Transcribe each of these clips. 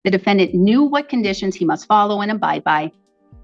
The defendant knew what conditions he must follow and abide by.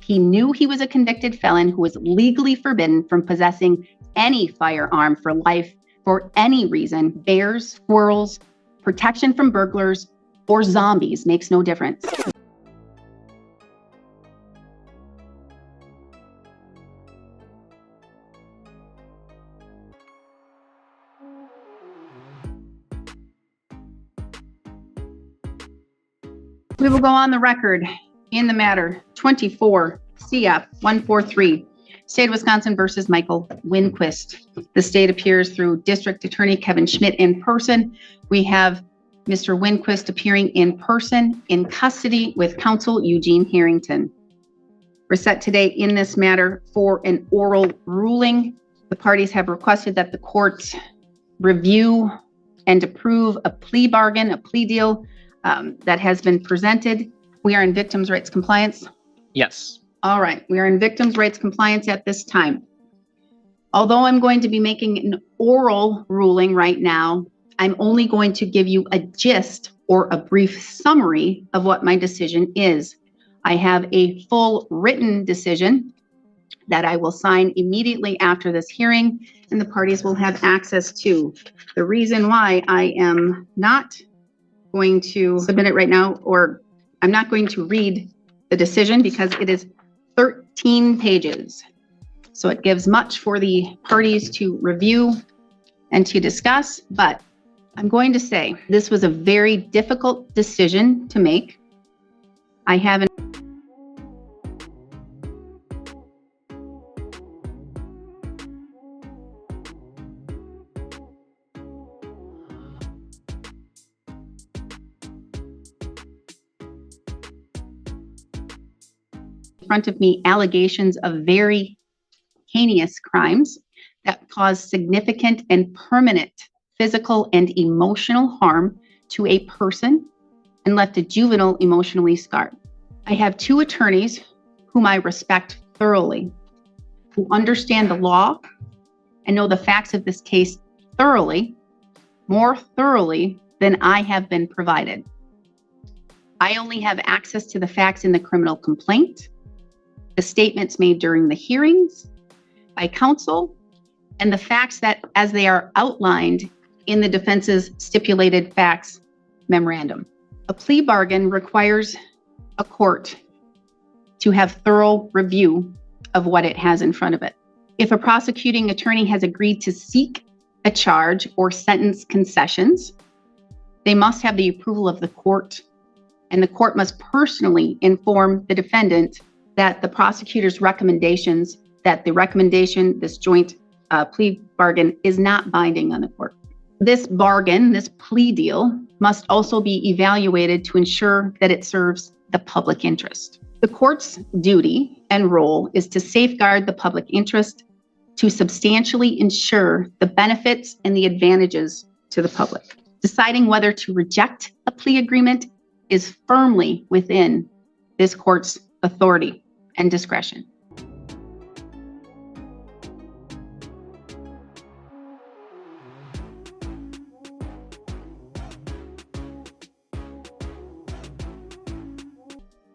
He knew he was a convicted felon who was legally forbidden from possessing any firearm for life for any reason. Bears, squirrels, protection from burglars, or zombies makes no difference. We will go on the record in the matter 24 CF 143, State of Wisconsin versus Michael Winquist. The state appears through District Attorney Kevin Schmidt in person. We have Mr. Winquist appearing in person in custody with counsel Eugene Harrington. We're set today in this matter for an oral ruling. The parties have requested that the court review and approve a plea bargain, a plea deal that has been presented. We are in victims' rights compliance. Yes. All right, we are in victims' rights compliance at this time. Although I'm going to be making an oral ruling right now, I'm only going to give you a gist or a brief summary of what my decision is. I have a full written decision that I will sign immediately after this hearing, and the parties will have access to. The reason why I am not going to submit it right now, or I'm not going to read the decision because it is 13 pages. So it gives much for the parties to review and to discuss, but I'm going to say this was a very difficult decision to make. I have front of me allegations of very heinous crimes that cause significant and permanent physical and emotional harm to a person and left a juvenile emotionally scarred. I have two attorneys whom I respect thoroughly, who understand the law and know the facts of this case thoroughly, more thoroughly than I have been provided. I only have access to the facts in the criminal complaint, the statements made during the hearings by counsel, and the facts that as they are outlined in the defense's stipulated facts memorandum. A plea bargain requires a court to have thorough review of what it has in front of it. If a prosecuting attorney has agreed to seek a charge or sentence concessions, they must have the approval of the court, and the court must personally inform the defendant that the prosecutor's recommendations, that the recommendation, this joint plea bargain, is not binding on the court. This bargain, this plea deal, must also be evaluated to ensure that it serves the public interest. The court's duty and role is to safeguard the public interest, to substantially ensure the benefits and the advantages to the public. Deciding whether to reject a plea agreement is firmly within this court's authority and discretion.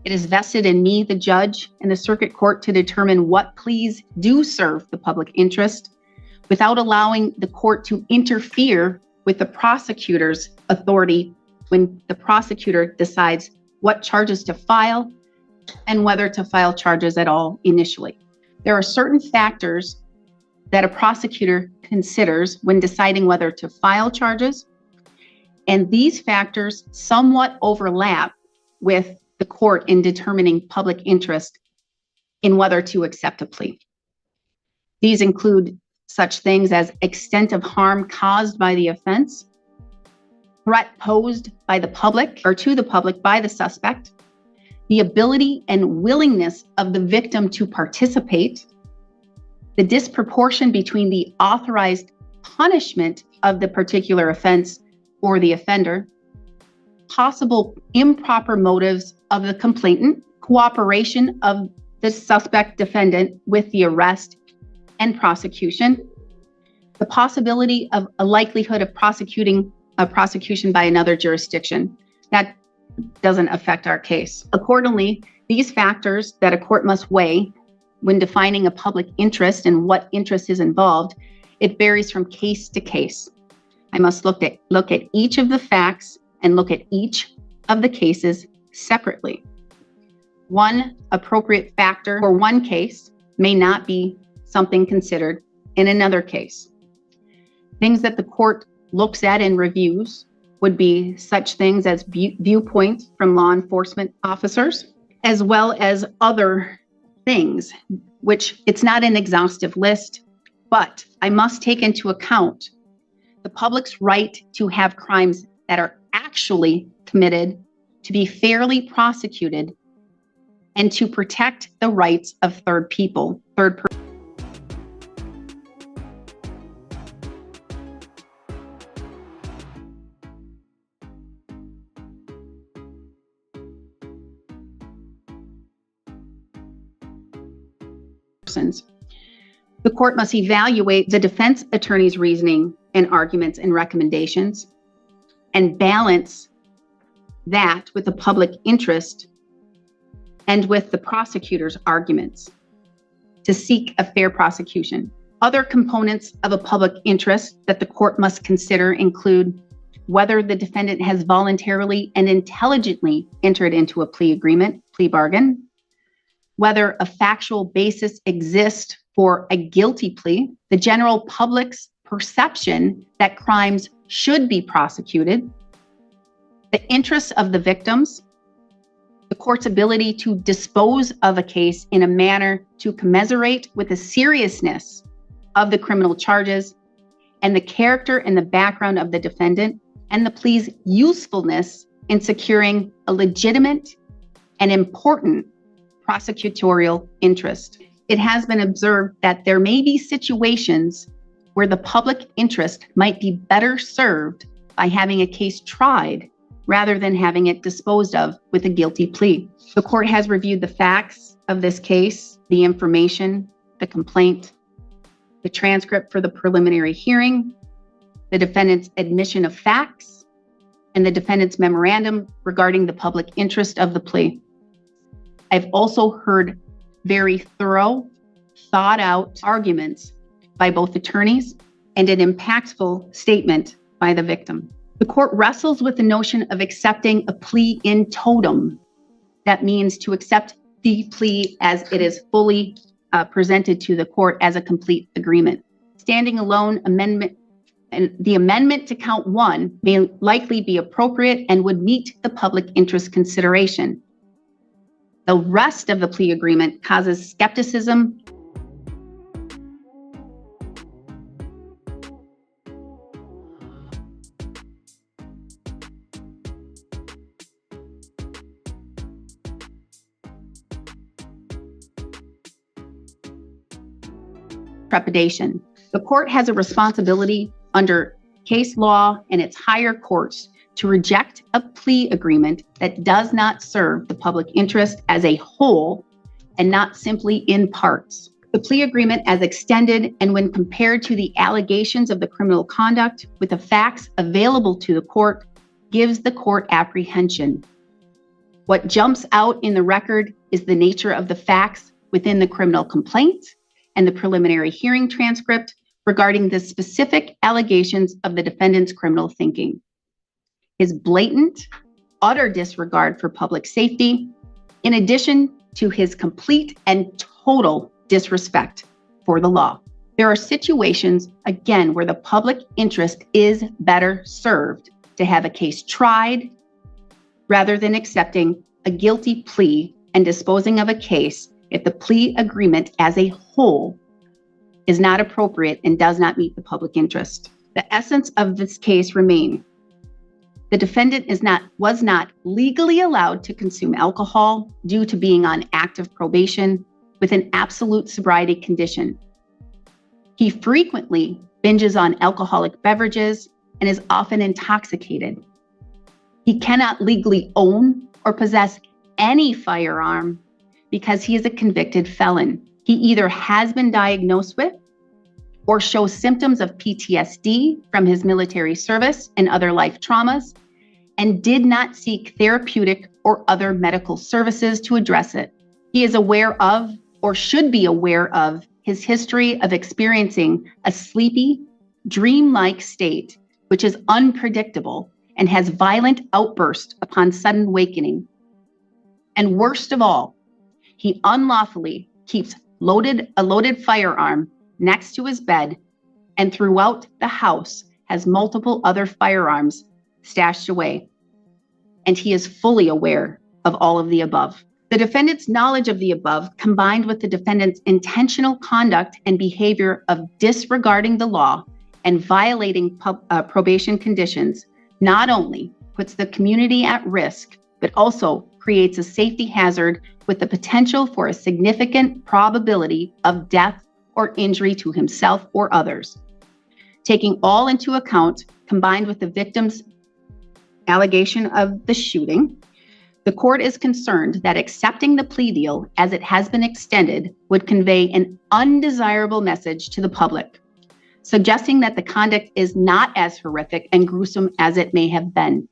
It is vested in me, the judge, and the circuit court to determine what pleas do serve the public interest without allowing the court to interfere with the prosecutor's authority when the prosecutor decides what charges to file and whether to file charges at all initially. There are certain factors that a prosecutor considers when deciding whether to file charges, and these factors somewhat overlap with the court in determining public interest in whether to accept a plea. These include such things as extent of harm caused by the offense, threat posed by the public or to the public by the suspect, the ability and willingness of the victim to participate, the disproportion between the authorized punishment of the particular offense or the offender, possible improper motives of the complainant, cooperation of the suspect defendant with the arrest and prosecution, the possibility of a likelihood of prosecution by another jurisdiction. That doesn't affect our case. Accordingly, these factors that a court must weigh when defining a public interest and what interest is involved, it varies from case to case. I must look at each of the facts and look at each of the cases separately. One appropriate factor for one case may not be something considered in another case. Things that the court looks at and reviews would be such things as viewpoints from law enforcement officers, as well as other things, which it's not an exhaustive list, but I must take into account the public's right to have crimes that are actually committed to be fairly prosecuted and to protect the rights of third persons. The court must evaluate the defense attorney's reasoning and arguments and recommendations and balance that with the public interest and with the prosecutor's arguments to seek a fair prosecution. Other components of a public interest that the court must consider include whether the defendant has voluntarily and intelligently entered into a plea agreement, plea bargain, whether a factual basis exists for a guilty plea, the general public's perception that crimes should be prosecuted, the interests of the victims, the court's ability to dispose of a case in a manner to commiserate with the seriousness of the criminal charges, and the character and the background of the defendant, and the plea's usefulness in securing a legitimate and important prosecutorial interest. It has been observed that there may be situations where the public interest might be better served by having a case tried rather than having it disposed of with a guilty plea. The court has reviewed the facts of this case, the information, the complaint, the transcript for the preliminary hearing, the defendant's admission of facts, and the defendant's memorandum regarding the public interest of the plea. I've also heard very thorough, thought out arguments by both attorneys and an impactful statement by the victim. The court wrestles with the notion of accepting a plea in totem. That means to accept the plea as it is fully presented to the court as a complete agreement. Standing alone, the amendment to count one may likely be appropriate and would meet the public interest consideration. The rest of the plea agreement causes skepticism trepidation. The court has a responsibility under case law and its higher courts to reject a plea agreement that does not serve the public interest as a whole and not simply in parts. The plea agreement as extended and when compared to the allegations of the criminal conduct with the facts available to the court gives the court apprehension. What jumps out in the record is the nature of the facts within the criminal complaint and the preliminary hearing transcript regarding the specific allegations of the defendant's criminal thinking. His blatant, utter disregard for public safety, in addition to his complete and total disrespect for the law. There are situations, again, where the public interest is better served to have a case tried rather than accepting a guilty plea and disposing of a case if the plea agreement as a whole is not appropriate and does not meet the public interest. The essence of this case remains: the defendant was not legally allowed to consume alcohol due to being on active probation with an absolute sobriety condition. He frequently binges on alcoholic beverages and is often intoxicated. He cannot legally own or possess any firearm because he is a convicted felon. He either has been diagnosed with or shows symptoms of PTSD from his military service and other life traumas, and did not seek therapeutic or other medical services to address it. He is aware of, or should be aware of, his history of experiencing a sleepy, dreamlike state, which is unpredictable and has violent outbursts upon sudden awakening. And worst of all, he unlawfully keeps a loaded firearm next to his bed, and throughout the house has multiple other firearms stashed away. And he is fully aware of all of the above. The defendant's knowledge of the above, combined with the defendant's intentional conduct and behavior of disregarding the law and violating probation conditions, not only puts the community at risk, but also creates a safety hazard with the potential for a significant probability of death or injury to himself or others. Taking all into account, combined with the victim's allegation of the shooting, the court is concerned that accepting the plea deal as it has been extended would convey an undesirable message to the public, suggesting that the conduct is not as horrific and gruesome as it may have been.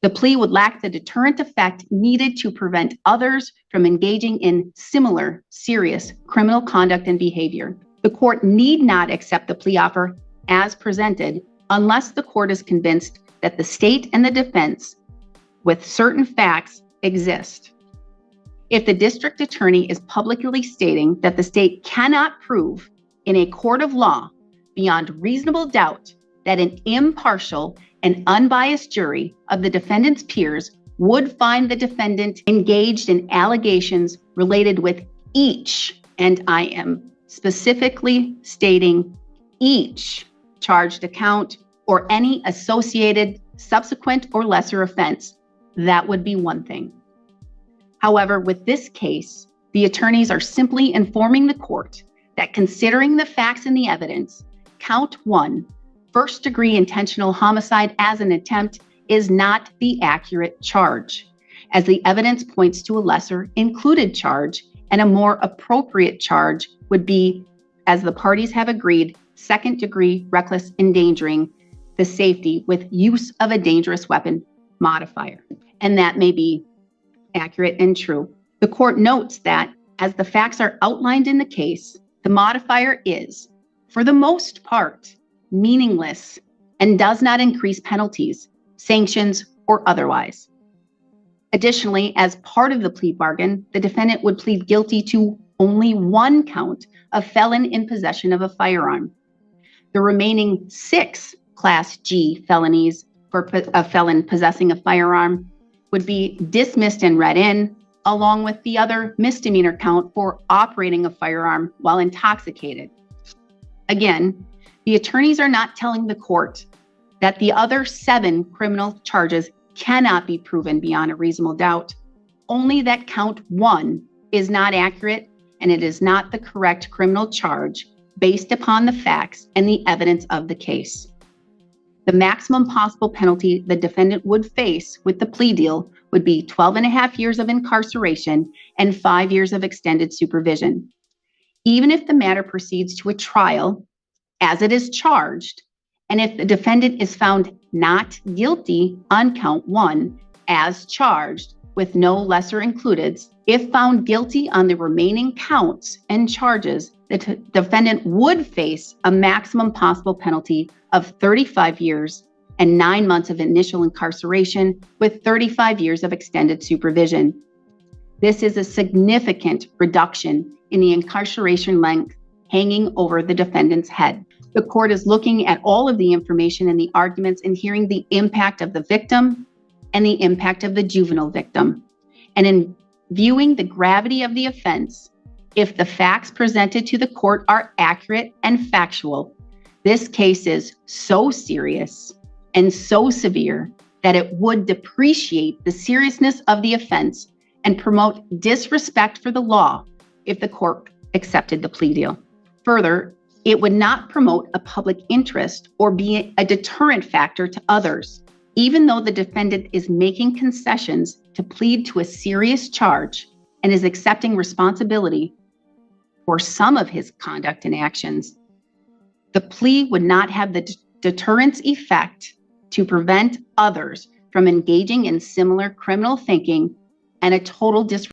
The plea would lack the deterrent effect needed to prevent others from engaging in similar serious criminal conduct and behavior. The court need not accept the plea offer as presented unless the court is convinced that the state and the defense with certain facts exist. If the district attorney is publicly stating that the state cannot prove in a court of law beyond reasonable doubt that an impartial and unbiased jury of the defendant's peers would find the defendant engaged in allegations related with each, and I am specifically stating each, charged account or any associated subsequent or lesser offense, that would be one thing. However, with this case, the attorneys are simply informing the court that considering the facts and the evidence, count 1, first-degree intentional homicide as an attempt, is not the accurate charge, as the evidence points to a lesser included charge, and a more appropriate charge would be, as the parties have agreed, second-degree reckless endangering the safety with use of a dangerous weapon modifier. And that may be accurate and true. The court notes that, as the facts are outlined in the case, the modifier is, for the most part, meaningless and does not increase penalties, sanctions, or otherwise. Additionally, as part of the plea bargain, the defendant would plead guilty to only 1 count of felon in possession of a firearm. The remaining 6 Class G felonies for a felon possessing a firearm would be dismissed and read in, along with the other misdemeanor count for operating a firearm while intoxicated. Again, the attorneys are not telling the court that the other 7 criminal charges cannot be proven beyond a reasonable doubt, only that count 1 is not accurate and it is not the correct criminal charge based upon the facts and the evidence of the case. The maximum possible penalty the defendant would face with the plea deal would be 12.5 years of incarceration and 5 years of extended supervision. Even if the matter proceeds to a trial, as it is charged, and if the defendant is found not guilty on count 1 as charged with no lesser includeds, if found guilty on the remaining counts and charges, the defendant would face a maximum possible penalty of 35 years and 9 months of initial incarceration with 35 years of extended supervision. This is a significant reduction in the incarceration length hanging over the defendant's head. The court is looking at all of the information and the arguments and hearing the impact of the victim and the impact of the juvenile victim. And in viewing the gravity of the offense, if the facts presented to the court are accurate and factual, this case is so serious and so severe that it would depreciate the seriousness of the offense and promote disrespect for the law if the court accepted the plea deal. Further, it would not promote a public interest or be a deterrent factor to others, even though the defendant is making concessions to plead to a serious charge and is accepting responsibility for some of his conduct and actions. The plea would not have the deterrence effect to prevent others from engaging in similar criminal thinking and a total disregard